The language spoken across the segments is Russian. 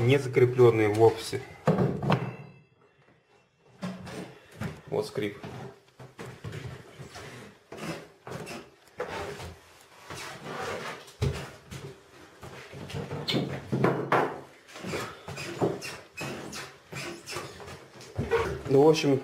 не закрепленные вовсе. Вот скрип. Ну, в общем,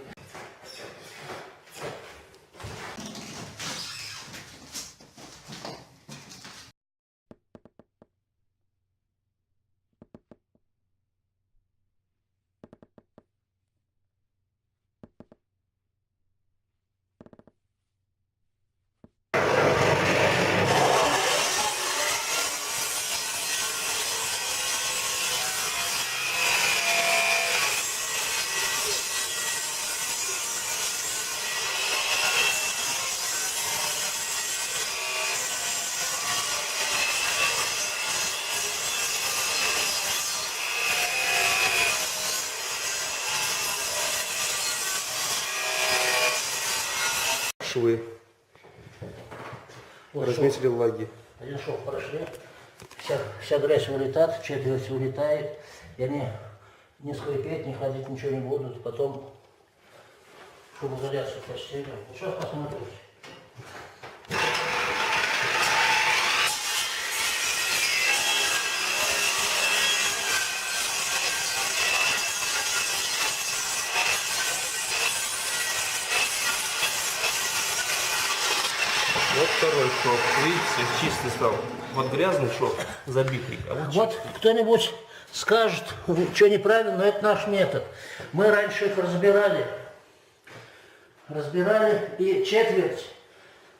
швы. Вот разметили лаги. Один шов прошли. Вся грязь вылетает, четверть вылетает. И они не скрипеть, не ходить, ничего не будут. Потом шумоизоляцию постелим. Сейчас посмотрите. Вот второй шов. Видите, чистый стал. Вот грязный шов забитый. А вот кто-нибудь скажет, что неправильно, но это наш метод. Мы раньше их разбирали и четверть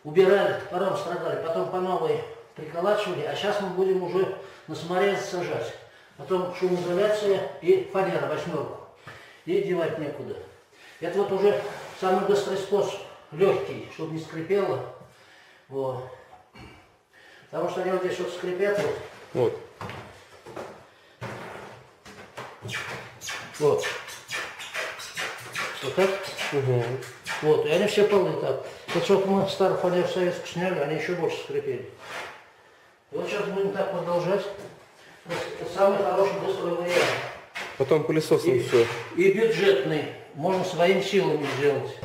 убирали, потом страдали, потом по новой приколачивали, а сейчас мы будем уже на саморез сажать. Потом шумоизоляция и фанера, 8-ку. И девать некуда. Это вот уже самый быстрый способ, легкий, чтобы не скрипело. Вот. Потому что они вот здесь вот скрипят. Вот. Вот. Вот так? Угу. Вот. И они все полы так. Вот что мы старую фанеру советскую сняли, они еще больше скрипели. И вот сейчас будем так продолжать. Это самый хороший быстрый вариант. Потом пылесосом все. И бюджетный. Можно своими силами сделать.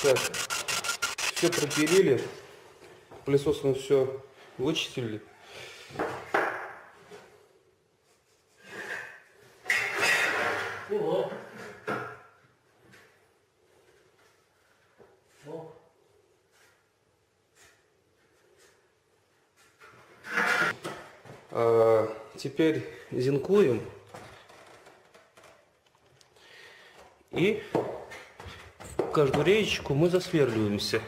Так, все пропилили, пылесосом все вычистили. И вот. Вот. Теперь зинкуем и в каждую реечку мы засверливаемся.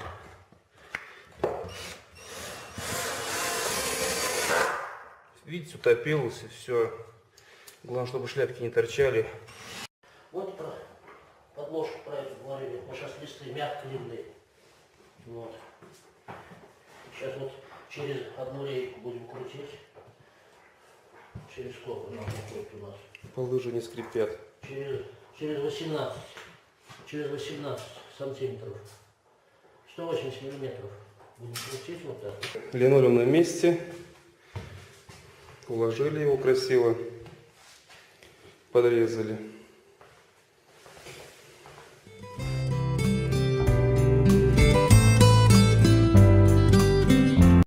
Видите, утопилось и все. Главное, чтобы шляпки не торчали. Вот про подложку про эту говорили. Вот сейчас листы мягко ливные. Вот. Сейчас вот через одну рейку будем крутить. Через сколько нам выходит у нас? Полы же не скрипят. Через 18. Через 18 сантиметров. 180 миллиметров. Будем крутить вот так. Линолеум на месте. Уложили его красиво. Подрезали.